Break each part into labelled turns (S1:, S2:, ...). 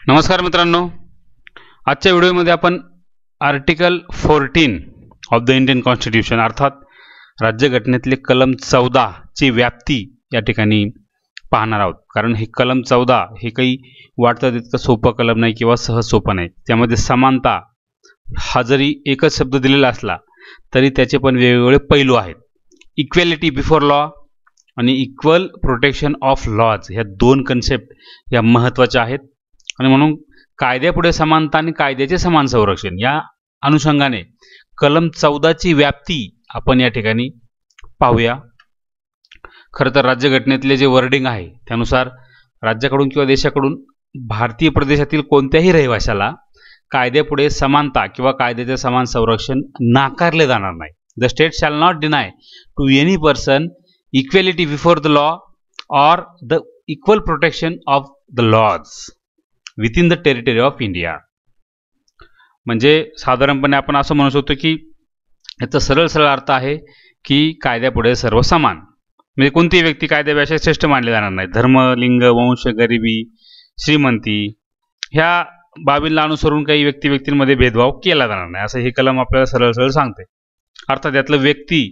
S1: नमस्कार मित्रांनो, आजच्या व्हिडिओमध्ये आपण article 14 of the Indian constitution अर्थात राज्यघटनेतले कलम 14 ची व्याप्ती या ठिकाणी पाहणार आहोत. कारण हे कलम 14 हे काही वाटतं तितकं सोपं कलम नाही किंवा सहज सोपं नाही. त्यामध्ये समानता हा जरी एकच शब्द दिलेला असला तरी त्याचे पण वेगवेगळे पैलू आहेत. इक्वॅलिटी बिफोर लॉ आणि इक्वल प्रोटेक्शन ऑफ लॉज ह्या दोन कन्सेप्ट या महत्त्वाच्या आहेत. आणि म्हणून कायद्यापुढे समानता आणि कायद्याचे समान संरक्षण या अनुषंगाने कलम 14 ची व्याप्ती आपण या ठिकाणी पाहूया. खरं तर राज्यघटनेतले जे वर्डिंग आहे त्यानुसार राज्याकडून किंवा देशाकडून भारतीय प्रदेशातील कोणत्याही रहिवाशाला कायद्यापुढे समानता किंवा कायद्याचे समान संरक्षण नाकारले जाणार नाही. The state shall not deny to any person equality before the law or the equal protection of the laws within the territory of India. म्हणजे साधारणपणे आपण असं म्हणू शकतो की याचा सरळ सरळ अर्थ आहे की कायद्यापुढे सर्व समान, म्हणजे कोणतीही व्यक्ती कायद्यापेक्षा श्रेष्ठ मानले जाणार नाही. धर्म, लिंग, वंश, गरिबी, श्रीमंती ह्या बाबींना अनुसरून काही व्यक्तींमध्ये भेदभाव केला जाणार नाही असं हे कलम आपल्याला सरळ सरळ सांगते. अर्थात यातलं व्यक्ती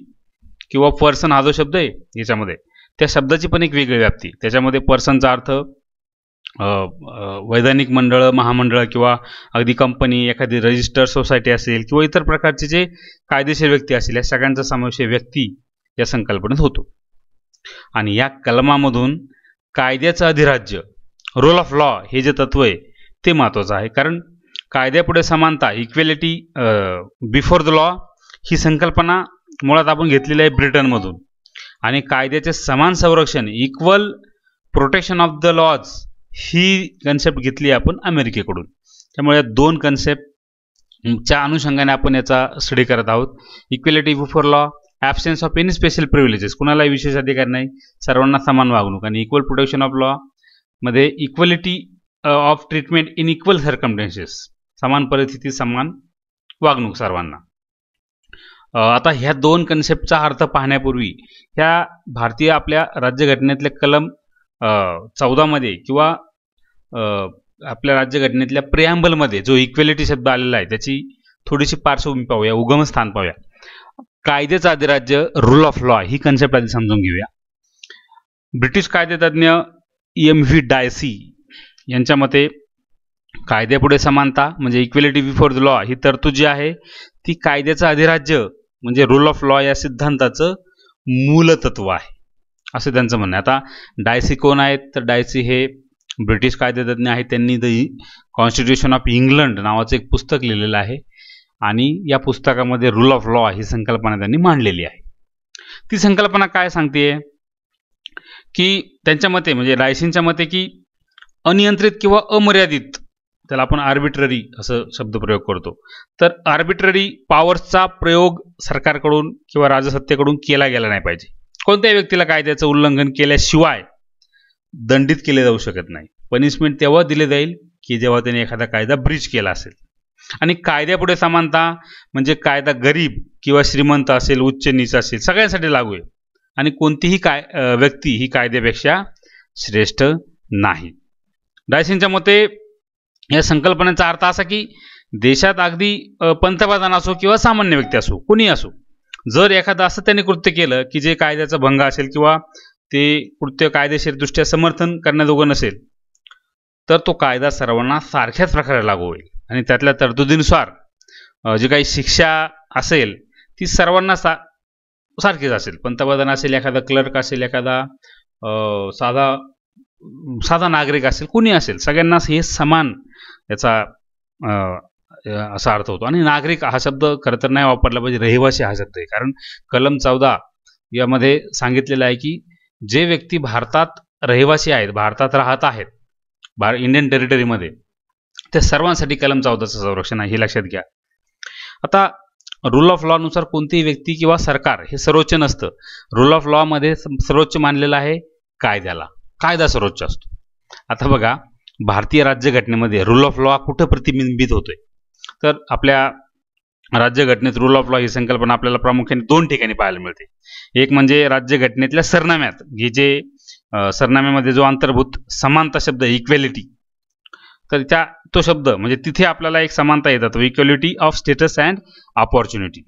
S1: किंवा पर्सन हा जो शब्द आहे याच्यामध्ये त्या शब्दाची पण एक वेगळी व्याप्ती. त्याच्यामध्ये पर्सनचा अर्थ वैधानिक मंडळ, महामंडळ किंवा अगदी कंपनी, एखादी रजिस्टर सोसायटी असेल किंवा इतर प्रकारचे जे कायदेशीर व्यक्ती असतील या सगळ्यांचा समावेश व्यक्ती या संकल्पनेत होतो. आणि या कलमामधून कायद्याचं अधिराज्य, रोल ऑफ लॉ हे जे तत्व आहे ते महत्त्वाचं आहे. कारण कायद्यापुढे समानता, इक्वॅलिटी बिफोर द लॉ ही संकल्पना मुळात आपण घेतलेली आहे ब्रिटनमधून आणि कायद्याचे समान संरक्षण, equal protection of the laws ही कन्सेप्ट घेतली आपण अमेरिकेकडून. त्यामुळे या दोन कन्सेप्टच्या अनुषंगाने आपण याचा स्टडी करत आहोत. Equality before law, absence of any special privileges, कुणालाही विशेष अधिकार नाही, सर्वांना समान वागणूक. आणि इक्वल प्रोटेक्शन ऑफ लॉ मध्ये equality of treatment in equal circumstances, समान परिस्थिती समान वागणूक सर्वांना. आता ह्या दोन कन्सेप्टचा अर्थ पाहण्यापूर्वी ह्या भारतीय आपल्या राज्यघटनेतले कलम 14 मध्ये किंवा आपल्या राज्यघटनेतल्या प्रिॲम्बलमध्ये जो इक्वॅलिटी शब्द आलेला आहे त्याची थोडीशी पार्श्वभूमी पाहूया, उगमस्थान पाहूया. कायद्याचं अधिराज्य, rule of law he concept आधी समजून घेऊया. ब्रिटिश कायदेतज्ञ EMV डायसी यांच्या मते कायद्यापुढे समानता म्हणजे इक्वॅलिटी बिफोर द लॉ ही तरतूद जी आहे ती कायद्याचं अधिराज्य म्हणजे रूल ऑफ लॉ या सिद्धांताचं मूलतत्व आहे असं त्यांचं म्हणणं आहे. आता डायसी कोण आहेत तर डायसी हे ब्रिटिश कायदेतज्ञ आहेत. त्यांनी द कॉन्स्टिट्यूशन ऑफ इंग्लंड नावाचं एक पुस्तक लिहिलेलं आहे आणि या पुस्तकामध्ये रूल ऑफ लॉ ही संकल्पना त्यांनी मांडलेली आहे. ती संकल्पना काय सांगते की त्यांच्या मते म्हणजे डायसींच्या मते की अनियंत्रित किंवा अमर्यादित, त्याला आपण आर्बिट्ररी असं शब्दप्रयोग करतो, तर आर्बिट्ररी पॉवर्सचा प्रयोग सरकारकडून किंवा राजसत्तेकडून केला गेला नाही पाहिजे. कोणत्याही व्यक्तीला कायद्याचं उल्लंघन केल्याशिवाय दंडित केले जाऊ शकत नाही. पनिशमेंट तेव्हा दिले जाईल की जेव्हा त्याने एखादा कायदा ब्रीच केला असेल. आणि कायद्यापुढे समानता म्हणजे कायदा गरीब किंवा श्रीमंत असेल, उच्च नीच असेल, सगळ्यांसाठी लागू आहे आणि कोणतीही व्यक्ती ही कायद्यापेक्षा श्रेष्ठ नाही. डायसींच्या मते या संकल्पनेचा अर्थ असा की देशात अगदी पंतप्रधान असो किंवा सामान्य व्यक्ती असो, कोणी असो, जर एखादं असं त्यांनी कृत्य केलं की जे कायद्याचा भंग असेल किंवा ते कृत्य कायदेशीरदृष्ट्या समर्थन करण्याजोगं नसेल तर तो कायदा सर्वांना सारख्याच प्रकारे लागू होईल आणि त्यातल्या तरतुदीनुसार जी काही शिक्षा असेल ती सर्वांना सारखीच असेल. पंतप्रधान असेल, एखादा क्लर्क असेल, एखादा साधा नागरिक असेल, कुणी असेल, सगळ्यांना हे समान याचा असा अर्थ होतो. आणि नागरिक हा शब्द खरं तर नाही वापरला पाहिजे, रहिवासी हा शब्द आहे. कारण कलम 14 यामध्ये सांगितलेलं आहे की जे व्यक्ती भारतात रहिवासी आहेत, भारतात राहत आहेत, इंडियन टेरिटरीमध्ये, त्या सर्वांसाठी कलम 14चं संरक्षण आहे, हे लक्षात घ्या. आता रूल ऑफ लॉ नुसार कोणतीही व्यक्ती किंवा सरकार हे सर्वोच्च नसतं. रूल ऑफ लॉ मध्ये सर्वोच्च मानलेलं आहे कायद्याला, कायदा सर्वोच्च असतो. आता बघा भारतीय राज्यघटनेमध्ये रूल ऑफ लॉ कुठं प्रतिबिंबित होतोय तर आपल्या राज्यघटनेत रूल ऑफ लॉ ही संकल्पना आपल्याला प्रामुख्याने दोन ठिकाणी पाहायला मिळते. एक म्हणजे राज्यघटनेतल्या सरनाम्यात, हे जे सरनाम्यामध्ये जो अंतर्भूत समानता शब्द इक्वॅलिटी तर तो शब्द म्हणजे तिथे आपल्याला एक समानता येतात, equality of status and opportunity.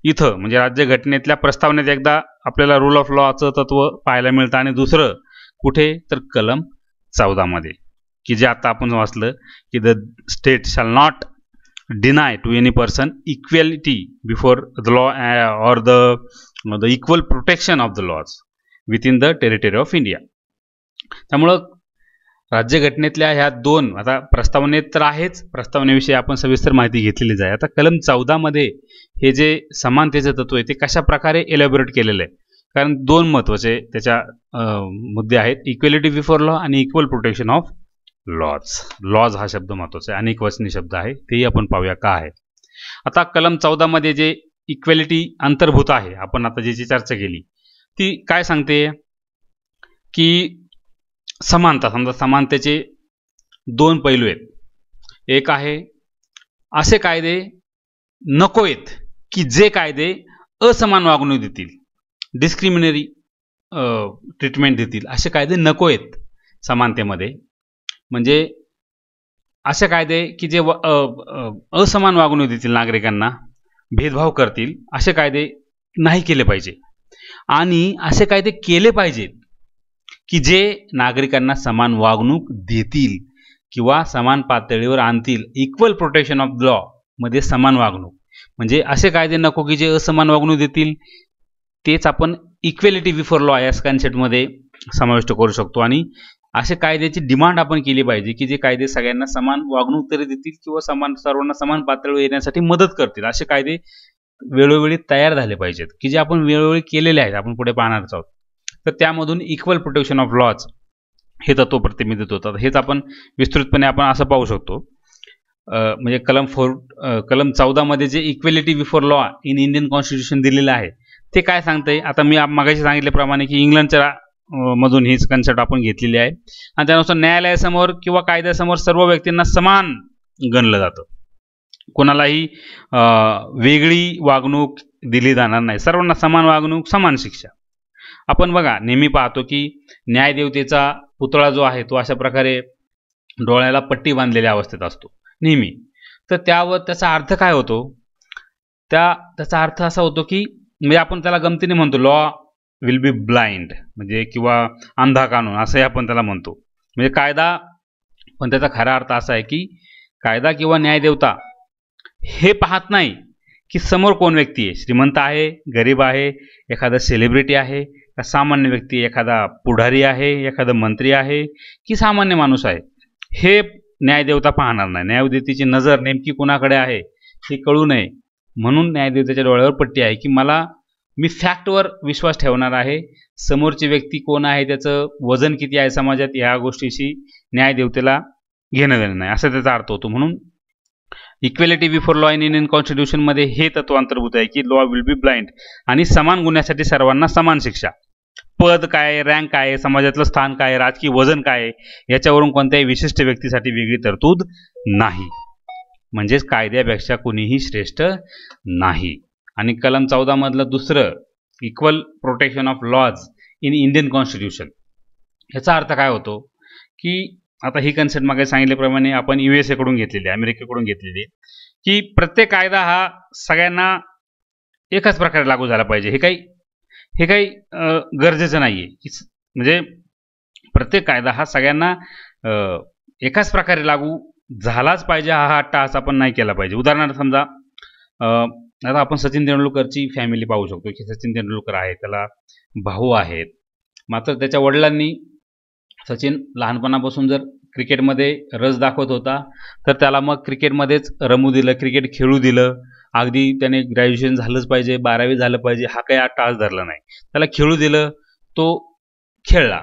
S1: इथं म्हणजे राज्यघटनेतल्या प्रस्तावनेत एकदा आपल्याला रूल ऑफ लॉचं तत्व पाहायला मिळतं, आणि दुसरं कुठे तर कलम 14 मध्ये, की जे आता आपण वाचलं की the state shall not deny to any person equality before the law or the equal protection of the laws within the territory of India. त्यामुळं राज्यघटनेतल्या ह्या दोन, आता प्रस्तावनेत तर आहेच, प्रस्तावनेविषयी आपण सविस्तर माहिती घेतलेलीच आहे. आता कलम 14 मध्ये हे जे समानतेचं तत्व आहे ते कशा प्रकारे एलॅबोरेट केलेलं आहे, कारण दोन महत्त्वाचे त्याच्या मुद्दे आहेत, इक्वॅलिटी बिफोर लॉ आणि equal protection of laws. Laws हा शब्द महत्त्वाचा आहे, अनेकवचनी शब्द आहे, तेही आपण पाहूया का आहे. आता कलम 14 मध्ये जे इक्वॅलिटी अंतर्भूत आहे, आपण आता ज्याची चर्चा केली, ती काय सांगते की समानता, समजा समानतेचे दोन पैलू आहेत. एक आहे असे कायदे नको आहेत की जे कायदे असमान वागणूक देतील, डिस्क्रिमिनरी ट्रीटमेंट देतील, असे कायदे नको आहेत समानतेमध्ये. म्हणजे असे कायदे की जे असमान वागणूक देतील, नागरिकांना भेदभाव करतील, असे कायदे नाही केले पाहिजे. आणि असे कायदे केले पाहिजेत की जे नागरिकांना समान वागणूक देतील किंवा समान पातळीवर आणतील, इक्वल प्रोटेक्शन ऑफ लॉ मध्ये समान वागणूक. म्हणजे असे कायदे नको की जे असमान वागणूक देतील, तेच आपण इक्वॅलिटी बिफोर लॉ या कन्सेप्टमध्ये समाविष्ट करू शकतो. आणि असे कायद्याची डिमांड आपण केली पाहिजे की जे कायदे सगळ्यांना समान वागणूक तरी देतील किंवा सर्वांना समान पातळीवर येण्यासाठी मदत करतील. असे कायदे वेळोवेळी तयार झाले पाहिजेत की जे आपण वेळोवेळी केलेले आहेत, आपण पुढे पाहणारच आहोत. तर त्यामधून इक्वल प्रोटेक्शन ऑफ लॉज हे तत्व प्रतिनिधित्व होतात. हेच आपण विस्तृतपणे आपण असं पाहू शकतो. म्हणजे कलम 14 मध्ये जे equality before law in Indian constitution दिलेलं आहे ते काय सांगतंय, आता मी मागाशी सांगितल्याप्रमाणे की इंग्लंडच्या मधून हीच कन्सेप्ट आपण घेतलेली आहे, आणि त्यानुसार न्यायालयासमोर किंवा कायद्यासमोर सर्व व्यक्तींना समान गणलं जातं. कोणालाही वेगळी वागणूक दिली जाणार नाही, सर्वांना समान वागणूक, समान शिक्षा. आपण बघा नेहमी पाहतो की न्यायदेवतेचा पुतळा जो आहे तो अशा प्रकारे डोळ्याला पट्टी बांधलेल्या अवस्थेत असतो नेहमी. तर त्याचा अर्थ काय होतो, त्याचा अर्थ असा होतो की म्हणजे आपण त्याला गमतीने म्हणतो लॉ विल बी ब्लाइंड, म्हणजे किंवा अंधा कानून असंही आपण त्याला म्हणतो. म्हणजे कायदा, पण त्याचा खरा अर्थ असा आहे की कायदा किंवा न्यायदेवता हे पाहत नाही की समोर कोण व्यक्ती आहे, श्रीमंत आहे, गरीब आहे, एखादा सेलिब्रिटी आहे का सामान्य व्यक्ती, एखादा पुढारी आहे, एखादा मंत्री आहे की सामान्य माणूस आहे, हे न्यायदेवता पाहणार नाही. न्यायदेवतेची नजर नेमकी कोणाकडे आहे हे कळू नये म्हणून न्यायदेवतेच्या डोळ्यावर पट्टी आहे की मी फॅक्टवर विश्वास ठेवणार आहे, समोरची व्यक्ती कोण आहे, त्याचं वजन किती आहे समाजात, या गोष्टीशी न्यायदेवतेला घेणं देणं नाही, असा त्याचा अर्थ होतो. म्हणून equality before law in Indian constitution मध्ये हे तत्व अंतर्भूत आहे की लॉ विल बी ब्लाइंड, आणि समान गुन्ह्यासाठी सर्वांना समान शिक्षा. पद काय, रँक काय, समाजातलं स्थान काय, राजकीय वजन काय, याच्यावरून कोणत्याही विशिष्ट व्यक्तीसाठी वेगळी तरतूद नाही. म्हणजेच कायद्यापेक्षा कुणीही श्रेष्ठ नाही. आणि कलम 14 मधलं दुसरं equal protection of laws in Indian constitution, याचा अर्थ काय होतो की आता ही कन्सेप्ट मागे सांगितल्याप्रमाणे आपण USA कडून घेतलेली, अमेरिकेकडून घेतलेली, की प्रत्येक कायदा हा सगळ्यांना एकाच प्रकारे लागू झाला पाहिजे. हे काही गरजेचं नाहीये की म्हणजे प्रत्येक कायदा हा सगळ्यांना एकाच प्रकारे लागू झालाच पाहिजे, हा अट्टाहास आपण नाही केला पाहिजे. उदाहरणार्थ समजा आता आपण सचिन तेंडुलकरची फॅमिली पाहू शकतो की सचिन तेंडुलकर आहे, त्याला भाऊ आहेत, मात्र त्याच्या वडिलांनी सचिन लहानपणापासून जर क्रिकेटमध्ये रस दाखवत होता तर त्याला मग क्रिकेटमध्येच रमू दिलं, क्रिकेट खेळू दिलं. अगदी त्याने ग्रॅज्युएशन झालंच पाहिजे, 12वी झालं पाहिजे, हा काही अट्टाहास धरला नाही, त्याला खेळू दिलं, तो खेळला.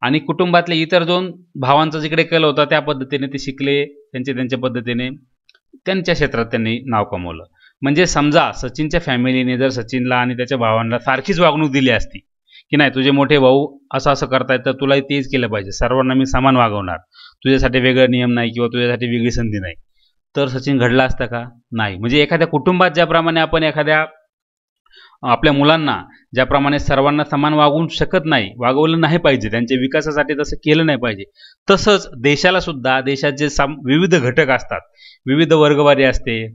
S1: आणि कुटुंबातले इतर दोन भावांचा जिकडे कल होता त्या पद्धतीने ते शिकले, त्यांच्या पद्धतीने त्यांच्या क्षेत्रात त्यांनी नाव कमवलं. म्हणजे समजा सचिनच्या फॅमिलीने जर सचिनला आणि त्याच्या भावांना सारखीच वागणूक दिली असती की नाही तुझे मोठे भाऊ असं करतायत तर तुलाही तेच केलं पाहिजे, सर्वांना मी समान वागवणार, तुझ्यासाठी वेगळे नियम नाही किंवा तुझ्यासाठी वेगळी संधी नाही, तर सचिन घडला असता का? नाही. म्हणजे एखाद्या कुटुंबात ज्याप्रमाणे आपण एखाद्या आपल्या मुलांना ज्याप्रमाणे सर्वांना समान वागवू शकत नाही, वागवलं नाही पाहिजे, त्यांच्या विकासासाठी तसं केलं नाही पाहिजे, तसंच देशाला सुद्धा देशाचे विविध घटक असतात, विविध वर्गवारी असते,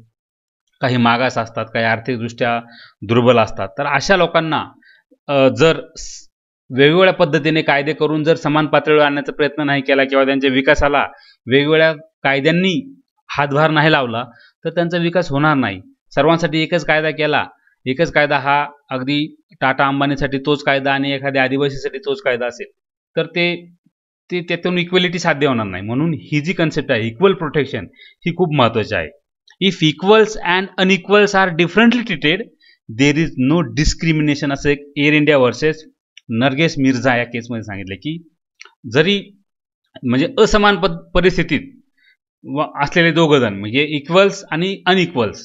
S1: काही मागास असतात, काही आर्थिकदृष्ट्या दुर्बल असतात. तर अशा लोकांना जर वेगवेगळ्या पद्धतीने कायदे करून जर समान पातळीवर आणण्याचा प्रयत्न नाही केला किंवा त्यांच्या विकासाला वेगवेगळ्या कायद्यांनी हातभार नाही लावला तर त्यांचा विकास होणार नाही. सर्वांसाठी एकच कायदा केला, एकच कायदा हा अगदी टाटा अंबानीसाठी तोच कायदा आणि एखाद्या आदिवासीसाठी तोच कायदा असेल तर ते त्यातून इक्वेलिटी साध्य होणार नाही. म्हणून ही जी कन्सेप्ट आहे इक्वल प्रोटेक्शन ही खूप महत्त्वाची आहे. If equals and unequals are differently treated there is no discrimination, असं एक Air India versus Nergesh Meerza या केसमध्ये सांगितलं की जरी म्हणजे असमान परिस्थितीत असलेले दोघं जण म्हणजे इक्वल्स आणि अनइक्वल्स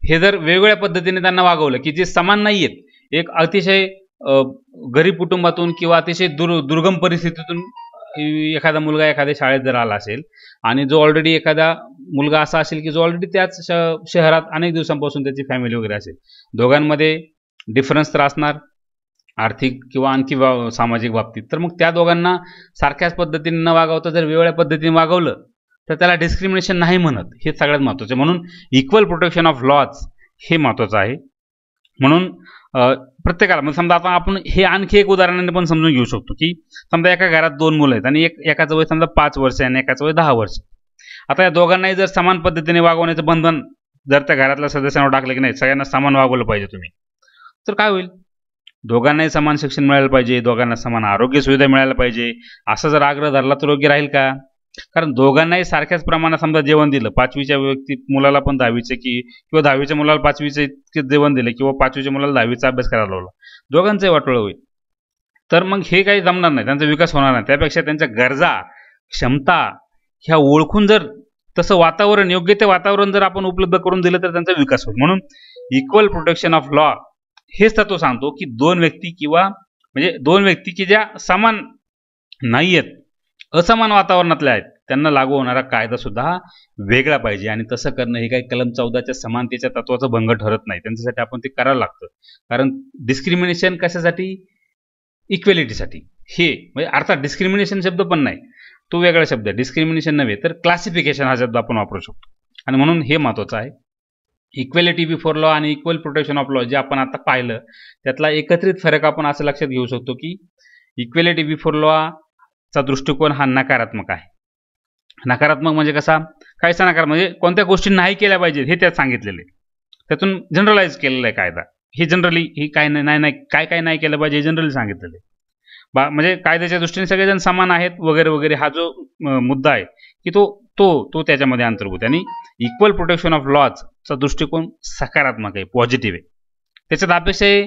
S1: हे जर वेगवेगळ्या पद्धतीने त्यांना वागवलं की जे समान नाही आहेत, एक अतिशय गरीब कुटुंबातून किंवा अतिशय दुर्गम परिस्थितीतून एखादा मुलगा एखाद्या शाळेत जर आला असेल आणि जो ऑलरेडी एखादा मुलगा असा असेल की जो ऑलरेडी त्याच शहरात अनेक दिवसांपासून त्याची फॅमिली वगैरे असेल, दोघांमध्ये डिफरन्स तर असणार आर्थिक किंवा आणखी सामाजिक बाबतीत, तर मग त्या दोघांना सारख्याच पद्धतीने न वागवता जर वेगवेगळ्या पद्धतीने वागवलं तर त्याला डिस्क्रिमिनेशन नाही म्हणत. हे सगळ्यात महत्त्वाचं. म्हणून इक्वल प्रोटेक्शन ऑफ लॉज हे महत्त्वाचं आहे. म्हणून प्रत्येकाला म्हणजे समजा आता आपण हे आणखी एक उदाहरणाने पण समजून घेऊ शकतो की समजा एका घरात दोन मुलं आहेत आणि एकाचं वय समजा 5 वर्ष आणि एकाचं वय 10 वर्ष. आता या दोघांनाही जर समान पद्धतीने वागवण्याचं बंधन जर त्या घरातल्या सदस्यांवर टाकलं की नाही सगळ्यांना समान वागवलं पाहिजे तुम्ही, तर काय होईल? दोघांनाही समान शिक्षण मिळालं पाहिजे, दोघांना समान आरोग्य सुविधा मिळायला पाहिजे, असं जर आग्रह धरला तर योग्य राहील का? कारण दोघांनाही सारख्याच प्रमाणात समजा जेवण दिलं, 5वीच्या मुलाला पण 10वीचे किंवा 10वीच्या मुलाला 5वीचे जेवण दिलं किंवा 5वीच्या मुलाला 10वीचा अभ्यास करायला लावला, दोघांचंही वाटोळं होईल. तर मग हे काही जमणार नाही, त्यांचा विकास होणार नाही. त्यापेक्षा त्यांच्या गरजा, क्षमता ह्या ओळखून जर तसं वातावरण योग्य ते वातावरण जर आपण उपलब्ध करून दिलं तर त्यांचा विकास होईल. म्हणून इक्वल प्रोटेक्शन ऑफ लॉ हेच तत्व सांगतो की दोन व्यक्ती की ज्या समान नाही आहेत, असमान वातावरणातल्या आहेत, त्यांना लागू होणारा कायदा सुद्धा वेगळा पाहिजे. आणि तसं करणं हे काही कलम 14च्या समानतेच्या तत्वाचा भंग ठरत नाही. त्यांच्यासाठी आपण ते करायला लागतं. कारण डिस्क्रिमिनेशन कशासाठी? इक्वेलिटीसाठी. हे म्हणजे अर्थात डिस्क्रिमिनेशन शब्द पण नाही, तो वेगळा शब्द आहे. डिस्क्रिमिनेशन नव्हे तर क्लासिफिकेशन हा शब्द आपण वापरू शकतो. आणि म्हणून हे महत्त्वाचं आहे. इक्वेलिटी बिफोर लॉ आणि इक्वल प्रोटेक्शन ऑफ लॉ जे आपण आता पाहिलं त्यातला एकत्रित फरक आपण असं लक्षात घेऊ शकतो की इक्वेलिटी बिफोर लॉचा दृष्टिकोन हा नकारात्मक आहे. नकारात्मक म्हणजे कसा? काहीसा नकार म्हणजे कोणत्या गोष्टी नाही केल्या पाहिजेत हे त्यात सांगितलेले, त्यातून जनरलाइज केलेला आहे कायदा. हे जनरली ही काय नाही केलं पाहिजे हे जनरली सांगितलेले. म्हणजे कायद्याच्या दृष्टीने सगळेजण समान आहेत वगैरे वगैरे हा जो मुद्दा आहे की तो त्याच्यामध्ये अंतर्भूत आहे. आणि इक्वल प्रोटेक्शन ऑफ लॉजचा दृष्टिकोन सकारात्मक आहे, पॉझिटिव्ह आहे. त्याच्यात अपेक्षा आहे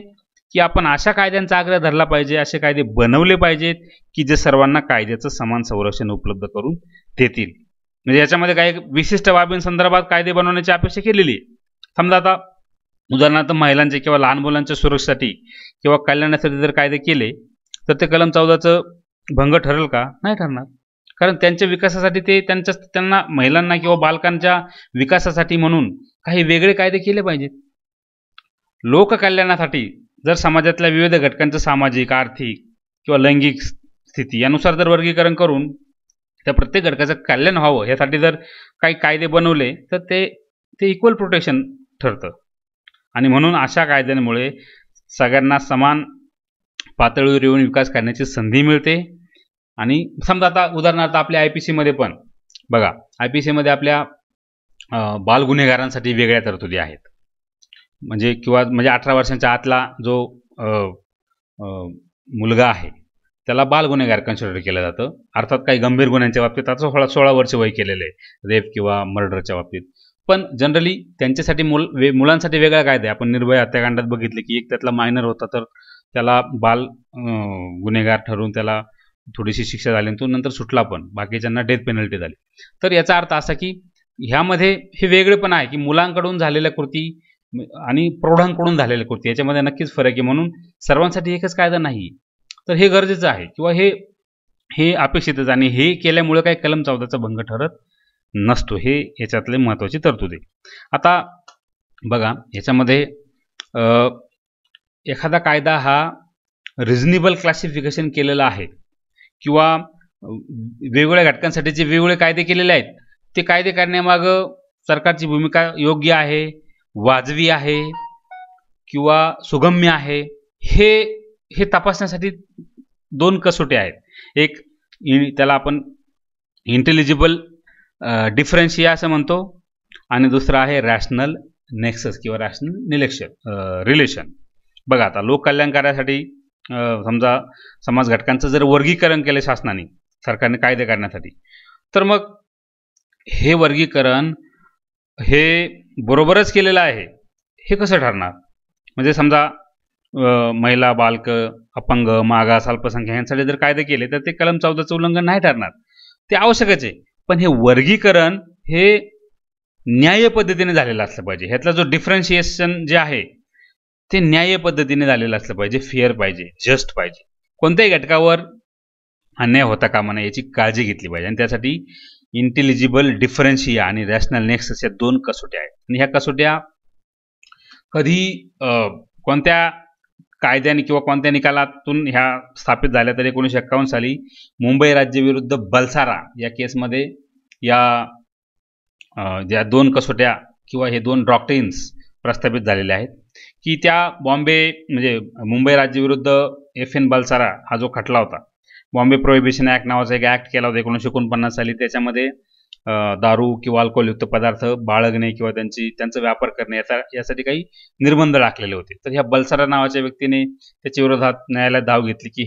S1: की आपण अशा कायद्यांचा आग्रह धरला पाहिजे, असे कायदे बनवले पाहिजेत की जे सर्वांना कायद्याचं समान संरक्षण उपलब्ध करून देतील. म्हणजे याच्यामध्ये काही विशिष्ट बाबींसंदर्भात कायदे बनवण्याची अपेक्षा केलेली आहे. समजा आता उदाहरणार्थ महिलांचे किंवा लहान मुलांच्या सुरक्षेसाठी किंवा कल्याणासाठी जर कायदे केले तर ते कलम 14चं भंग ठरेल का? नाही ठरणार. कारण त्यांच्या विकासासाठी त्यांना महिलांना किंवा बालकांच्या विकासासाठी म्हणून काही वेगळे कायदे केले पाहिजेत. लोककल्याणासाठी जर समाजातल्या विविध घटकांचं सामाजिक, आर्थिक किंवा लैंगिक स्थिती यानुसार जर वर्गीकरण करून त्या प्रत्येक घटकाचं कल्याण व्हावं यासाठी जर काही कायदे बनवले तर ते इक्वल प्रोटेक्शन ठरतं. आणि म्हणून अशा कायद्यांमुळे सगळ्यांना समान पातळीवर येऊन विकास करण्याची संधी मिळते. आणि समजा आता उदाहरणार्थ आपल्या IPC मध्ये पण बघा, IPC मध्ये आपल्या बालगुन्हेगारांसाठी वेगळ्या तरतुदी आहेत. म्हणजे 18 वर्षांच्या आतला जो मुलगा आहे त्याला बालगुन्हेगार कन्सिडर केलं जातं. अर्थात काही गंभीर गुन्ह्यांच्या बाबतीत आता 16 वर्ष वय केलेलं आहे, रेप किंवा मर्डरच्या बाबतीत. पण जनरली त्यांच्यासाठी मुलांसाठी वेगळा कायदा आहे. आपण निर्भया हत्याकांडात बघितले की एक त्यातला मायनर होता तर त्याला बाल गुन्हेगार ठरवून त्याला थोडीशी शिक्षा झाली आणि तो नंतर सुटला, पण बाकीच्यांना डेथ पेनल्टी झाली. तर याचा अर्थ असा की ह्यामध्ये हे वेगळेपण आहे की मुलांकडून झालेल्या कृती आणि प्रौढांकडून झालेल्या कृती याच्यामध्ये नक्कीच फरक आहे. म्हणून सर्वांसाठी एकच कायदा नाही, तर हे गरजेचं आहे किंवा हे अपेक्षितच. आणि हे केल्यामुळे काही कलम 14चा भंग ठरत नसतो. हे याच्यातले महत्त्वाची तरतूद आहे. आता बघा याच्यामध्ये एखादा कायदा हा रिझनेबल क्लासिफिकेशन केलेला आहे किंवा वेगवेगळ्या घटकांसाठी जे वेगवेगळे कायदे केलेले आहेत ते कायदे करण्यामागं सरकारची भूमिका योग्य आहे, वाजवी आहे किंवा सुगम्य आहे, हे हे तपासण्यासाठी दोन कसोट्या आहेत. एक त्याला आपण इंटेलिजिबल डिफरन्शिया असं म्हणतो आणि दुसरा आहे रॅशनल नेक्सस किंवा रॅशनल रिलेशन. बघा, आता लोककल्याणकार्यासाठी समजा समाज घटकांचं जर वर्गीकरण केलं शासनाने, सरकारने कायदे करण्यासाठी, तर मग हे वर्गीकरण हे बरोबरच केलेलं आहे हे कसं ठरणार? म्हणजे समजा महिला, बालक, अपंग, मागास, अल्पसंख्याक यांसाठी जर कायदे केले तर ते कलम 14चं उल्लंघन नाही ठरणार. ते आवश्यकच आहे, पण हे वर्गीकरण हे न्याय्य पद्धतीने झालेलं असलं पाहिजे. ह्यातला जो डिफरन्शिएशन जे आहे ते न्याय्य पद्धतीने झालेलं असलं पाहिजे, फेअर पाहिजे, जस्ट पाहिजे. कोणत्याही घटकावर अन्याय होता कामा नये याची काळजी घेतली पाहिजे आणि त्यासाठी इंटेलिजिबल डिफरन्शिया आणि रॅशनल नेक्सस या दोन कसोट्या आहेत. आणि ह्या कसोट्या कधी कोणत्या कायद्याने किंवा कोणत्या निकालातून ह्या स्थापित झाल्या तर 1951 साली मुंबई राज्य विरुद्ध बलसारा या केसमध्ये ज्या दोन कसोट्या किंवा हे दोन डॉक्ट्रिन्स प्रस्थापित झालेले आहेत की त्या म्हणजे मुंबई राज्य विरुद्ध FN बलसारा हा जो खटला होता, बॉम्बे प्रोहिबिशन ॲक्ट नावाचा एक ॲक्ट केला होता 1949 साली. त्याच्यामध्ये दारू किंवा अल्कोहोलयुक्त पदार्थ बाळगणे किंवा त्यांचा व्यापार करणे यासाठी काही निर्बंध राखलेले होते. तर ह्या बलसारा नावाच्या व्यक्तीने त्याच्या विरोधात न्यायालयात धाव घेतली की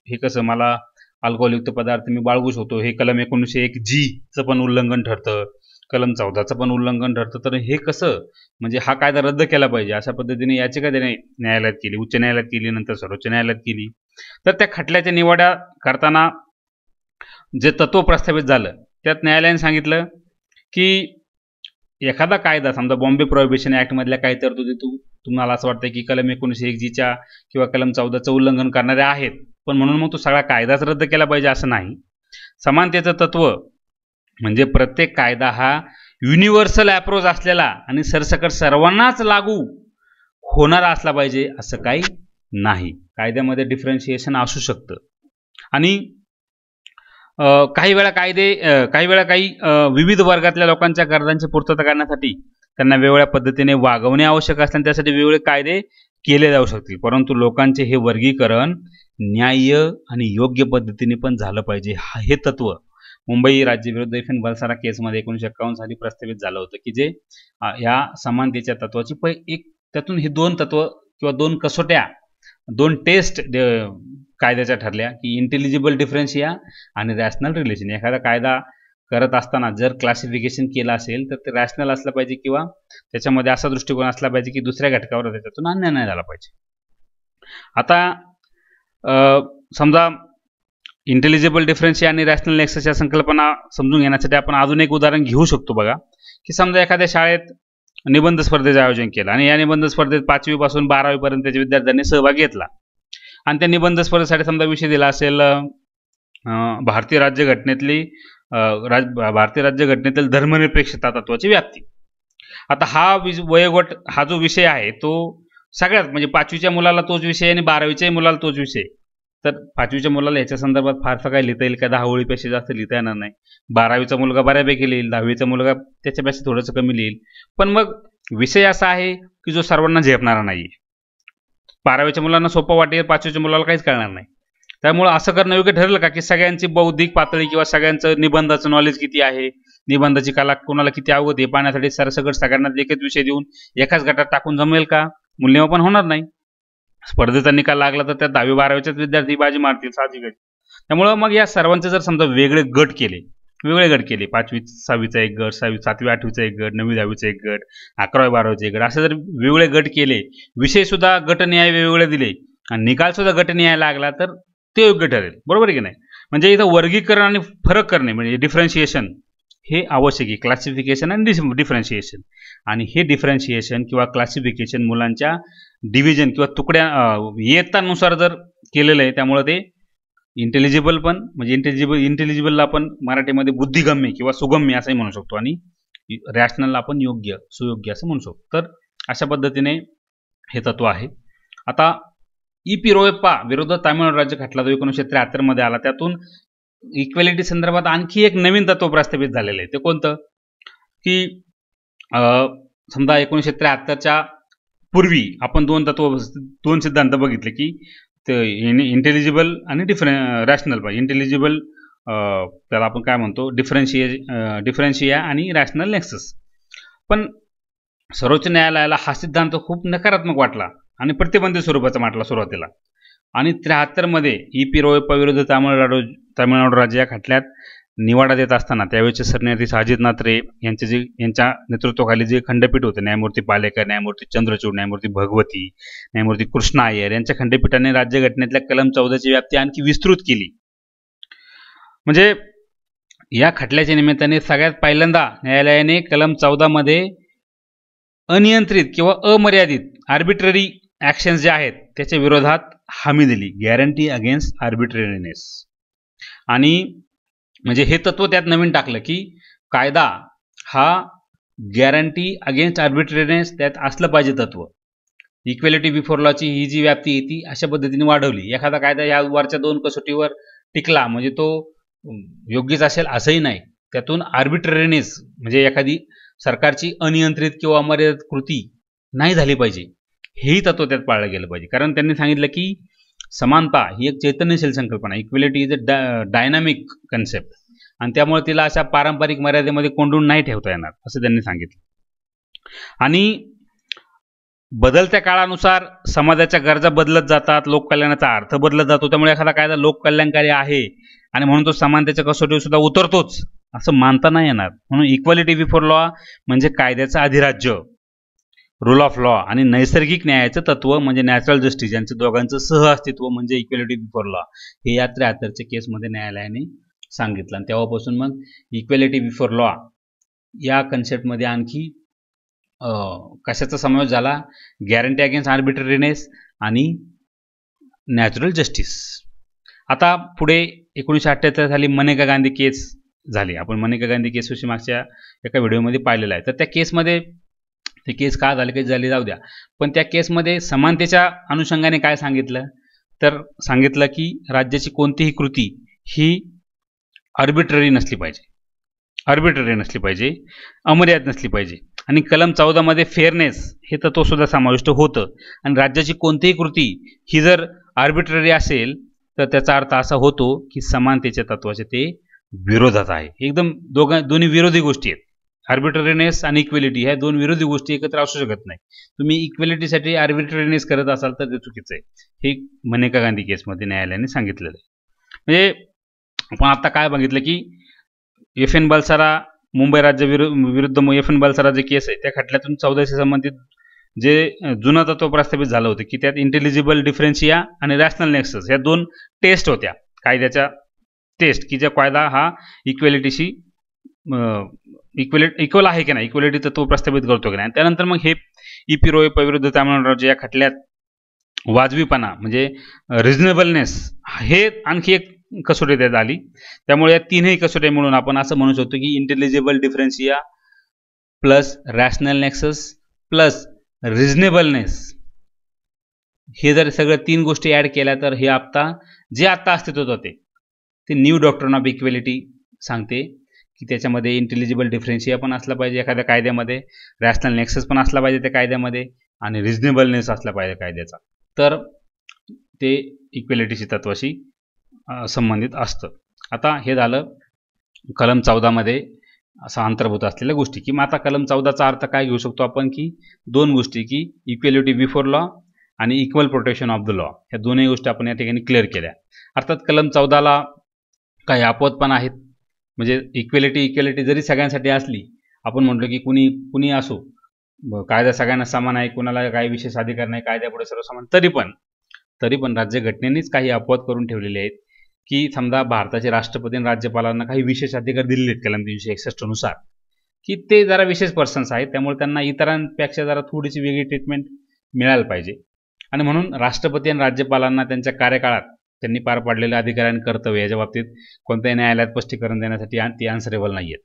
S1: हे कसं, मला अल्कोहोलयुक्त पदार्थ मी बाळगूच होतो, हे कलम 1901G पण उल्लंघन ठरतं, कलम 14चं पण उल्लंघन ठरतं, तर हे कसं, म्हणजे हा कायदा रद्द केला पाहिजे अशा पद्धतीने याचिका त्याने न्यायालयात केली, उच्च न्यायालयात केली, नंतर सर्वोच्च न्यायालयात केली. तर त्या खटल्याच्या निवाड्या करताना जे तत्व प्रस्थापित झालं त्यात न्यायालयाने सांगितलं की एखादा कायदा, समजा बॉम्बे प्रोहिबिशन ॲक्टमधल्या काही तरतुदी तुम्हाला असं वाटतं की कलम 1901Gच्या किंवा कलम 14चं उल्लंघन करणारे आहेत, पण म्हणून मग तो सगळा कायदाच रद्द केला पाहिजे असं नाही. समानतेचं तत्व म्हणजे प्रत्येक कायदा हा युनिव्हर्सल अप्रोच असलेला आणि सरसकट सर्वांनाच लागू होणारा असला पाहिजे असं काही नाही. कायद्यामध्ये डिफरन्शिएशन असू शकतं आणि काही वेळा काही विविध वर्गातल्या लोकांच्या गरजांची पूर्तता करण्यासाठी त्यांना वेगवेगळ्या पद्धतीने वागवणे आवश्यक असते आणि त्यासाठी वेगवेगळे कायदे केले जाऊ शकतील, परंतु लोकांचे हे वर्गीकरण न्याय्य आणि योग्य पद्धतीने पण झालं पाहिजे. हे तत्व मुंबई राज्य विरुद्ध FN बलसारा केसमध्ये 1951 साली प्रस्तावित झालं होतं की जे ह्या समानतेच्या तत्वाची त्यातून ही दोन तत्व किंवा दोन कसोट्या, दोन टेस्ट कायद्याच्या ठरल्या की इंटेलिजिबल डिफरन्शिया आणि रॅशनल रिलेशन. एखादा कायदा करत असताना जर क्लासिफिकेशन केलं असेल तर ते रॅशनल असलं पाहिजे किंवा त्याच्यामध्ये असा दृष्टिकोन असला पाहिजे की दुसऱ्या घटकावर त्याच्यातून अन्याय नाही झाला पाहिजे. आता समजा इंटेलिजिबल डिफरन्शिया आणि रॅशनल नेक्सस या संकल्पना समजून घेण्यासाठी आपण अजून एक उदाहरण घेऊ शकतो. बघा की समजा एखाद्या शाळेत निबंध स्पर्धेचं आयोजन केलं आणि या निबंध स्पर्धेत 5वी पासून 12वी पर्यंतच्या विद्यार्थ्यांनी सहभाग घेतला आणि त्या निबंध स्पर्धेसाठी समजा विषय दिला असेल भारतीय राज्यघटनेतील धर्मनिरपेक्षता तत्वाची व्याप्ती. आता वयोगट हा जो विषय आहे तो सगळ्यात म्हणजे 5वीच्या मुलाला तोच विषय आणि 12वीच्या मुलाला तोच विषय. तर 5वीच्या मुलाला ह्याच्या संदर्भात फारसं काय लिहिता येईल का, 10 ओळीपेक्षा जास्त लिहिता येणार नाही. 12वीचा मुलगा बऱ्यापैकी लिहिल, 10वीचा मुलगा त्याच्यापेक्षा थोडंसं कमी लिहिल. पण मग विषय असा आहे की जो सर्वांना झेपणारा नाही. 12वीच्या मुलांना सोपं वाटेल, 5वीच्या मुलाला काहीच कळणार नाही. त्यामुळे असं करणं योग्य ठरलं का की सगळ्यांची बौद्धिक पातळी किंवा सगळ्यांचं निबंधाचं नॉलेज किती आहे, निबंधाची कला कोणाला किती अवगत हे पाहण्यासाठी सरसकट सगळ्यांना एकच विषय देऊन एकाच गटात टाकून जमेल का? मूल्यमापन होणार नाही. स्पर्धेचा निकाल लागला तर त्या 10वी 12वीच्याच विद्यार्थी बाजी मारतील साहजिकच. त्यामुळं मग या सर्वांचे जर समजा वेगळे गट केले 5वी 6वीचा एक गट, 7वी 8वीचा एक गट, 9वी 10वीचा एक गट, 11वी 12वीचा एक गट, असे जर वेगवेगळे गट केले, विषय सुद्धा गटनिहाय वेगवेगळे दिले आणि निकाल सुद्धा गटनिहाय लागला तर ते योग्य ठरेल. बरोबर आहे की नाही? म्हणजे इथं वर्गीकरण आणि फरक करणे म्हणजे डिफरन्शिएशन हे आवश्यक आहे. क्लासिफिकेशन आणि डिफरन्शिएशन. आणि हे डिफरन्शिएशन किंवा क्लासिफिकेशन मुलांच्या डिव्हिजन किंवा तुकड्या इयत्तांनुसार जर केलेलं आहे, त्यामुळे ते इंटेलिजिबल पण म्हणजे इंटेलिजिबलला आपण मराठीमध्ये बुद्धिगम्य किंवा सुगम्य असंही म्हणू शकतो आणि रॅशनलला आपण योग्य सुयोग्य असं म्हणू शकतो. तर अशा पद्धतीने हे तत्व आहे. आता ई पी रोयप्पा विरुद्ध तामिळनाडू राज्य खटला जो 1973 मध्ये आला, त्यातून इक्वेलिटी संदर्भात आणखी एक नवीन तत्व प्रस्थापित झालेलं आहे. ते कोणतं, की समजा 1973च्या पूर्वी आपण दोन सिद्धांत बघितले, की इंटेलिजिबल आणि रॅशनल. इंटेलिजिबल त्याला आपण काय म्हणतो, डिफरन्शिया आणि रॅशनल नेक्सस. पण सर्वोच्च न्यायालयाला हा सिद्धांत खूप नकारात्मक वाटला आणि प्रतिबंधित स्वरूपाचा वाटला सुरुवातीला. आणि 73 मध्ये ई पी रोयप्पा विरुद्ध तामिळनाडू राज्य या खटल्यात निवाडा देत असताना त्यावेळेचे सरन्यायाधीश अजितनाथ रे यांच्या नेतृत्वाखाली जे खंडपीठ होते, न्यायमूर्ती पालेकर, न्यायमूर्ती चंद्रचूड, न्यायमूर्ती भगवती, न्यायमूर्ती कृष्णा अय्यर यांच्या खंडपीठाने राज्यघटनेतल्या कलम 14ची व्याप्ती आणखी विस्तृत केली. म्हणजे या खटल्याच्या निमित्ताने सगळ्यात पहिल्यांदा न्यायालयाने कलम 14 मध्ये अनियंत्रित किंवा अमर्यादित आर्बिट्ररी ॲक्शन्स जे आहेत त्याच्या विरोधात हमी दिली, गॅरंटी अगेन्स्ट आर्बिट्ररीनेस. आणि म्हणजे हे तत्व त्यात नवीन टाकलं, की कायदा हा गॅरंटी अगेन्स्ट आर्बिट्ररीनेस त्यात असलं पाहिजे तत्व. इक्वेलिटी बिफोर लॉची ही जी व्याप्ती आहे ती अशा पद्धतीने वाढवली. एखादा कायदा या वरच्या 2 कसोटीवर टिकला म्हणजे तो योग्यच असेल असंही नाही. त्यातून आर्बिट्ररीनेस म्हणजे एखादी सरकारची अनियंत्रित किंवा अमर्यादित कृती नाही झाली पाहिजे, हेही तत्व त्यात पाळलं गेलं पाहिजे. कारण त्यांनी सांगितलं की समानता ही एक चैतन्यशील संकल्पना, equality is a dynamic concept, आणि त्यामुळे तिला अशा पारंपरिक मर्यादेमध्ये कोंडून नाही ठेवता येणार असं त्यांनी सांगितलं. आणि बदलत्या काळानुसार समाजाच्या गरजा बदलत जातात, लोककल्याणाचा अर्थ बदलत जातो. त्यामुळे एखादा कायदा लोककल्याणकारी आहे आणि म्हणून तो समानतेच्या कसोटीवर सुद्धा उतरतोच असं मानता नाही येणार. म्हणून इक्वालिटी बिफोर लॉ म्हणजे कायद्याचं अधिराज्य, रूल ऑफ लॉ, आणि नैसर्गिक न्यायाचं तत्व म्हणजे नॅचरल जस्टिस यांचं दोघांचं सह अस्तित्व म्हणजे इक्वेलिटी बिफोर लॉ, हे या 73च्या केसमध्ये न्यायालयाने सांगितलं. आणि तेव्हापासून मग इक्वेलिटी बिफोर लॉ या कन्सेप्टमध्ये आणखी कशाचा समावेश झाला, गॅरंटी अगेन्स्ट आर्बिट्ररीनेस आणि नॅचरल जस्टिस. आता पुढे 1978 साली मनेका गांधी केस झाली. आपण मनेका गांधी केसविषयी मागच्या एका व्हिडिओमध्ये पाहिलेलं आहे. तर त्या केसमध्ये ते केस का झाले, काही झाले जाऊ द्या, पण त्या केसमध्ये समानतेच्या अनुषंगाने काय सांगितलं, तर सांगितलं की राज्याची कोणतीही कृती ही आर्बिट्ररी नसली पाहिजे, अमर्यादित नसली पाहिजे. आणि कलम 14 मध्ये फेअरनेस हे तत्व सुद्धा समाविष्ट होतं. आणि राज्याची कोणतीही कृती ही जर आर्बिट्ररी असेल तर त्याचा अर्थ असा होतो की समानतेच्या तत्वाचे ते विरोधात आहे. एकदम दोन्ही विरोधी गोष्टी आहेत. आर्बिट्ररीनेस आणि इक्वेलिटी ह्या 2 विरोधी गोष्टी एकत्र असू शकत नाही. तुम्ही इक्वेलिटीसाठी आर्बिट्ररीनेस करत असाल तर ते चुकीचं आहे. हे मनेका गांधी केसमध्ये न्यायालयाने सांगितलेलं आहे. म्हणजे आपण आता काय बघितलं की FN बलसारा मुंबई राज्य विरुद्ध FN बलसारा जे केस आहे त्या खटल्यातून 14शी संबंधित जे जुनं तत्व प्रस्थापित झालं होतं की त्यात इंटेलिजिबल डिफरन्शिया आणि रॅशनल नेक्सस या 2 टेस्ट होत्या, कायद्याच्या टेस्ट, की ज्या कायदा हा इक्वेलिटीशी इक्वल आहे की नाही, इक्वेलिटी तत्व प्रस्थापित करतो की नाही. त्यानंतर मग हे ई पी रोयप्पा विरुद्ध तामिळनाडू राज्य या खटल्यात वाजवीपणा म्हणजे रिझनेबलनेस हे आणखी एक कसोटी त्यात आली. त्यामुळे या 3ही कसोटी मिळून आपण असं म्हणू शकतो की intelligible differentia plus rational nexus plus reasonableness हे जर सगळं 3 गोष्टी ॲड केल्या तर हे आता अस्तित्वात होते ते न्यू डॉक्ट्रिन ऑफ इक्वेलिटी सांगते की त्याच्यामध्ये इंटेलिजिबल डिफरन्शिया पण असला पाहिजे एखाद्या कायद्यामध्ये, रॅशनल नेक्सस पण असला पाहिजे त्या कायद्यामध्ये, आणि रिझनेबलनेस असला पाहिजे कायद्याचा, तर ते इक्वेलिटीशी तत्वाशी संबंधित असतं. आता हे झालं कलम 14 मध्ये असा अंतर्भूत असलेल्या गोष्टी. की मग आता कलम 14चा अर्थ काय घेऊ शकतो आपण, की 2 गोष्टी, की इक्वेलिटी बिफोर लॉ आणि equal protection of the law, ह्या दोन्ही गोष्टी आपण या ठिकाणी क्लिअर केल्या. अर्थात कलम 14ला काही अपवाद पण आहेत. म्हणजे इक्वेलिटी जरी सगळ्यांसाठी असली, आपण म्हटलो की कुणी असो, कायदा सगळ्यांना समान आहे, कुणाला काही विशेष अधिकार नाही, कायद्यापुढे सर्व समान, तरी पण राज्यघटनेनेच काही अपवाद करून ठेवलेले आहेत. की समजा भारताचे राष्ट्रपती आणि राज्यपालांना काही विशेष अधिकार दिलेले आहेत कलम 361 नुसार, की ते जरा विशेष पर्सन्स आहेत, त्यामुळे त्यांना इतरांपेक्षा जरा थोडीशी वेगळी ट्रीटमेंट मिळायला पाहिजे. आणि म्हणून राष्ट्रपती आणि राज्यपालांना त्यांच्या कार्यकाळात त्यांनी पार पाडलेल्या अधिकार आणि कर्तव्य याच्या बाबतीत कोणत्याही न्यायालयात स्पष्टीकरण देण्यासाठी ती आन्सरेबल नाही आहेत.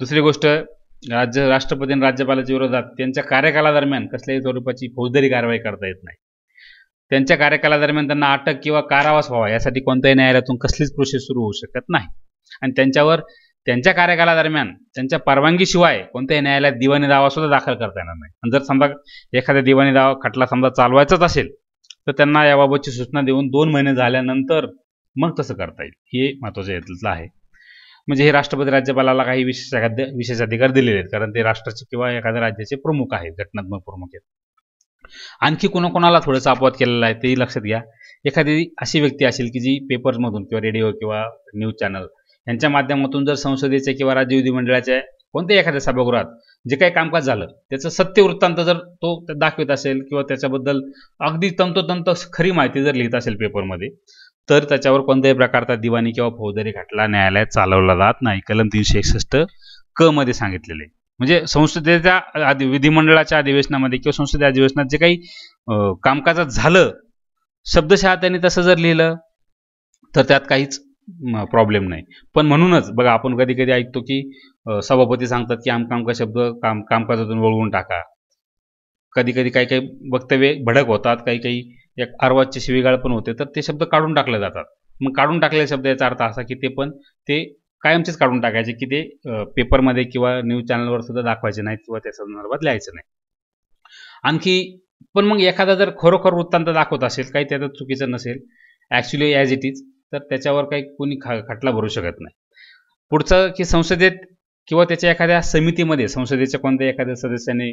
S1: दुसरी गोष्ट, राष्ट्रपती आणि राज्यपालाच्या विरोधात त्यांच्या कार्यकालादरम्यान कसल्याही स्वरूपाची फौजदारी कारवाई करता येत नाही. त्यांच्या कार्यकालादरम्यान त्यांना अटक किंवा कारावास व्हावा यासाठी कोणत्याही न्यायालयातून कसलीच प्रोसेस सुरू होऊ शकत नाही. आणि त्यांच्यावर त्यांच्या कार्यकालादरम्यान त्यांच्या परवानगीशिवाय कोणत्याही न्यायालयात दिवाणी दावा सुद्धा दाखल करता येणार नाही. आणि जर समजा एखाद्या दिवाणी दावा खटला समजा चालवायचाच असेल तर त्यांना याबाबतची सूचना देऊन 2 महिने झाल्यानंतर मग तसं करता येईल. हे महत्त्वाचं यातलं आहे. म्हणजे हे राष्ट्रपती राज्यपालाला काही विशेष अधिकार दिलेले आहेत, कारण ते राष्ट्राचे किंवा एखाद्या राज्याचे प्रमुख आहेत, घटनात्मक प्रमुख आहेत. आणखी कोणाकोणाला थोडंसं अपवाद केलेलं आहे तेही लक्षात घ्या. एखादी अशी व्यक्ती असेल की जी पेपर्समधून किंवा रेडिओ किंवा न्यूज चॅनल यांच्या माध्यमातून जर संसदेचे किंवा राज्य विधिमंडळाच्या कोणत्याही एखाद्या सभागृहात जे काही कामकाज झालं त्याचं सत्य वृत्तांत जर तो दाखवित असेल किंवा त्याच्याबद्दल अगदी तंतोतंत खरी माहिती जर लिहित असेल पेपरमध्ये, तर त्याच्यावर कोणत्याही प्रकारचा दिवाणी किंवा फौजदारी खटला न्यायालयात चालवला जात नाही. कलम 361 क मध्ये सांगितलेले. म्हणजे संसदेच्या विधिमंडळाच्या अधिवेशनामध्ये किंवा संसदेच्या अधिवेशनात जे काही कामकाजात झालं शब्दशः त्यांनी तसं जर लिहिलं तर त्यात काहीच प्रॉब्लेम नाही. पण म्हणूनच बघा, आपण कधी कधी ऐकतो की सभापती सांगतात की आमका शब्द कामकाजातून वळवून टाका. कधी कधी काही काही वक्तव्य भडक होतात, काही काही एक अर्वाच्य शिवीगाळ पण होते, तर ते शब्द काढून टाकले जातात. मग काढून टाकलेले शब्द याचा अर्थ असा की ते कायमचेच काढून टाकायचे, की ते पेपरमध्ये किंवा न्यूज चॅनलवर सुद्धा दाखवायचे नाहीत किंवा त्या संदर्भात लिहायचं नाही. आणखी पण मग एखादा जर खरोखर वृत्तांत दाखवत असेल, काही त्यात चुकीचं नसेल, ॲक्च्युली ॲज इट इज, तर त्याच्यावर काही कोणी खटला भरू शकत नाही. पुढचं की संसदेत किंवा त्याच्या एखाद्या समितीमध्ये संसदेच्या कोणत्या एखाद्या सदस्याने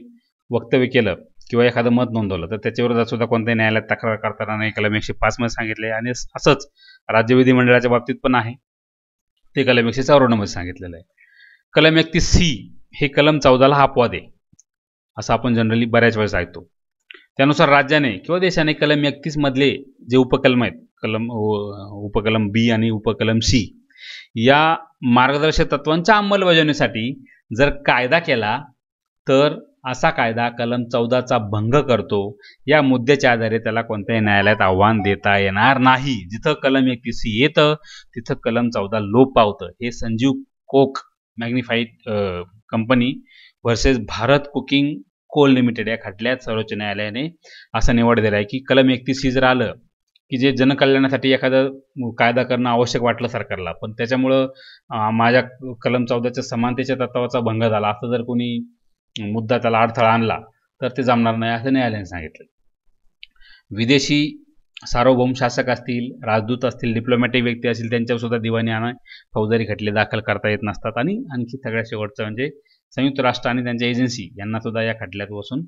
S1: वक्तव्य केलं किंवा एखादं मत नोंदवलं तर त्याच्याविरोधात सुद्धा कोणत्याही न्यायालयात तक्रार करताना नाही कलम 105 मध्ये सांगितले. आणि असंच राज्य विधिमंडळाच्या बाबतीत पण आहे, ते कलम 154 मध्ये सांगितलेलं आहे. कलम 31C हे कलम 14ला अपवाद आहे असं आपण जनरली बऱ्याच वेळेस ऐकतो. त्यानुसार राज्याने किंवा देशाने कलम 31 मधले जे उपकलम आहेत, उपकलम बी आणि उपकलम सी, या मार्गदर्शक तत्वांच्या अंमलबजावणीसाठी जर कायदा केला तर असा कायदा कलम 14चा भंग करतो. या मुद्द्याच्या आधारे त्याला कोणत्याही न्यायालयात आव्हान देता येणार नाही. जिथं कलम 31C येतं तिथं कलम 14 लोप पावतं. हे संजीव कोक मॅग्निफाईड company versus Bharat coking coal limited या खटल्यात सर्वोच्च न्यायालयाने असं निवड दिला आहे की कलम 31C जर आलं की जे जनकल्याणासाठी एखादं कायदा करणं आवश्यक वाटलं सरकारला, पण त्याच्यामुळं माझ्या कलम 14च्या समानतेच्या तत्वाचा भंग झाला असं जर कोणी मुद्दा त्याला अडथळा आणला तर ते जमणार नाही असं न्यायालयाने सांगितलं. विदेशी सार्वभौम शासक असतील, राजदूत असतील, डिप्लोमॅटिक व्यक्ती असतील, त्यांच्यावर सुद्धा दिवाणी आणि फौजदारी खटले दाखल करता येत नसतात. आणि आणखी सगळ्यात शेवटचं म्हणजे संयुक्त राष्ट्र आणि त्यांच्या एजन्सी यांना सुद्धा या खटल्यात बसून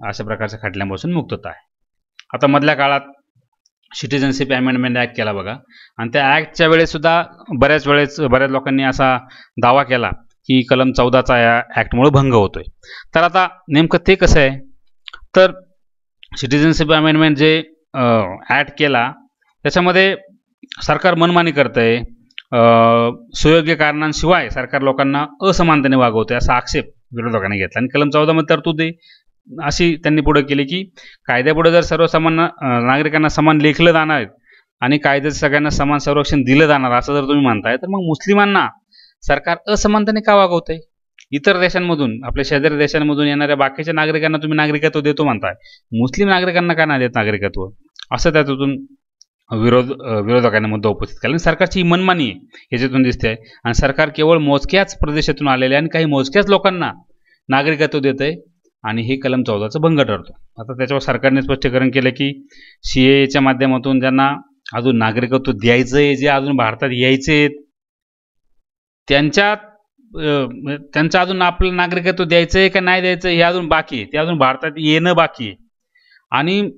S1: अशा प्रकारच्या खटल्यांपासून मुक्तता आहे. आता मधल्या काळात सिटिझनशिप अमेंडमेंट ॲक्ट केला बघा, आणि त्या ॲक्टच्या वेळेस सुद्धा बऱ्याच लोकांनी असा दावा केला की कलम 14चा या ॲक्टमुळे भंग होतोय. तर आता नेमकं ते कसं आहे, तर सिटिझनशिप अमेंडमेंट जे ॲक्ट केला त्याच्यामध्ये सरकार मनमानी करतंय, सुयोग्य कारणांशिवाय सरकार लोकांना असमानतेने वागवतंय असा आक्षेप विरोधकांनी घेतला. आणि कलम 14 मध्ये तरतूद अशी त्यांनी पुढे केली की कायद्यापुढे जर सर्वसामान्य नागरिकांना समान लेखलं जाणार आहेत आणि कायद्यात सगळ्यांना समान संरक्षण दिलं जाणार असं जर तुम्ही म्हणताय, तर मग मुस्लिमांना सरकार असमानतेने का वागवतंय? इतर देशांमधून, आपल्या शेजारी देशांमधून येणाऱ्या बाकीच्या नागरिकांना तुम्ही नागरिकत्व देतो म्हणताय, मुस्लिम नागरिकांना का नाही देत नागरिकत्व? असं त्यातून विरोधकांनी मुद्दा उपस्थित केला. आणि सरकारची ही मनमानी आहे ह्याच्यातून दिसते आहे. आणि सरकार केवळ मोजक्याच प्रदेशातून आलेले आणि काही मोजक्याच लोकांना नागरिकत्व देत आहे आणि हे कलम 14चा भंग ठरतो. आता त्याच्यावर सरकारने स्पष्टीकरण केलं की CAAच्या माध्यमातून ज्यांना अजून नागरिकत्व द्यायचं आहे, जे अजून भारतात यायचे आहेत, त्यांचं अजून आपलं नागरिकत्व द्यायचं आहे का नाही द्यायचं हे अजून बाकी आहे. ते अजून भारतात येणं बाकी आहे. आणि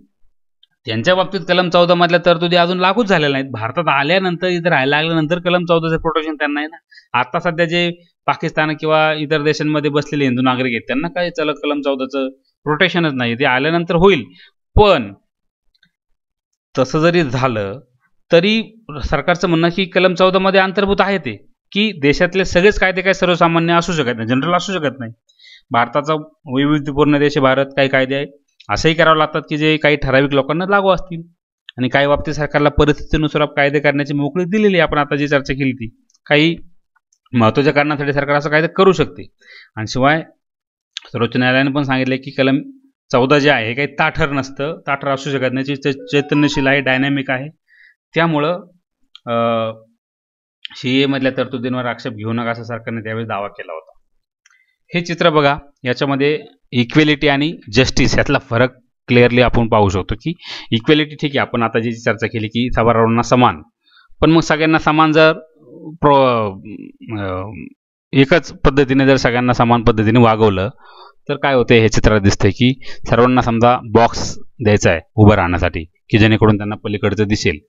S1: त्यांच्या बाबतीत कलम 14 मधल्या तरतुदी अजून लागूच झालेल्या नाहीत. भारतात आल्यानंतर, इथं राहायला लागल्यानंतर कलम 14चं प्रोटेक्शन त्यांना आहे ना. आता सध्या जे पाकिस्तान किंवा इतर देशांमध्ये बसलेले हिंदू नागरिक आहेत त्यांना काय कलम 14चं प्रोटेक्शनच नाही. ते आल्यानंतर होईल. पण तसं जरी झालं तरी सरकारचं म्हणणं की कलम 14 मध्ये अंतर्भूत आहे ते की देशातले सगळेच कायदे काय सर्वसामान्य असू शकत नाही, जनरल असू शकत नाही. भारताचा वैविध्यपूर्ण देश भारत, काही कायदे आहे असंही करावं लागतात की जे काही ठराविक लोकांना लागू असतील. आणि काही बाबतीत सरकारला परिस्थितीनुसार कायदे करण्याची मोकळीक दिलेली आहे. आपण आता जी चर्चा केली ती काही महत्त्वाच्या कारणासाठी सरकार असं कायदे करू शकते. आणि शिवाय सर्वोच्च न्यायालयाने पण सांगितले की कलम 14 जे आहे हे काही ताठर नसतं, ताठर असू शकत नाही, चैतन्यशील आहे, डायनॅमिक आहे. त्यामुळं CAA मधल्या तरतुदींवर आक्षेप घेऊ नका असं सरकारने त्यावेळी दावा केला होता. हे चित्र बघा, याच्यामध्ये इक्वेलिटी आणि जस्टिस यातला फरक क्लिअरली आपण पाहू शकतो की इक्वेलिटी ठीक आहे, आपण आता जी चर्चा केली की सर्वांना समान, पण मग सगळ्यांना समान जर एकच पद्धतीने जर सगळ्यांना समान पद्धतीने वागवलं तर काय होते हे चित्रात दिसतंय की सर्वांना समजा बॉक्स द्यायचा आहे उभं राहण्यासाठी की जेणेकरून त्यांना पलीकडचं दिसेल,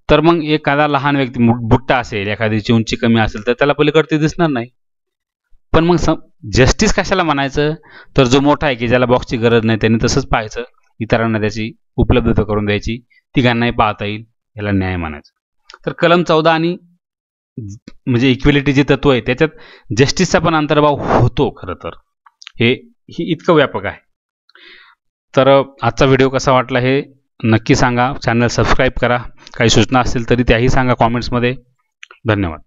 S1: तर मग एखादा लहान व्यक्ती बुट्टा असेल, एखाद्याची उंची कमी असेल तर त्याला पलीकडचे दिसणार नाही. पण मग जस्टिस कशाला म्हणायचं, तर जो मोठा आहे की ज्याला बॉक्सची गरज नाही त्यांनी तसंच पाहायचं, इतरांना त्याची उपलब्धता करून द्यायची, तिघांनाही पाहता येईल, याला न्याय म्हणायचं. तर कलम 14 आणि म्हणजे इक्वेलिटी जे तत्व आहे त्याच्यात जस्टिसचा पण अंतर्भाव होतो. खरं तर हे इतकं व्यापक आहे. तर आजचा व्हिडिओ कसा वाटला हे नक्की सांगा, चॅनल सबस्क्राईब करा, काही सूचना असतील तरी त्याही सांगा कॉमेंट्समध्ये. धन्यवाद.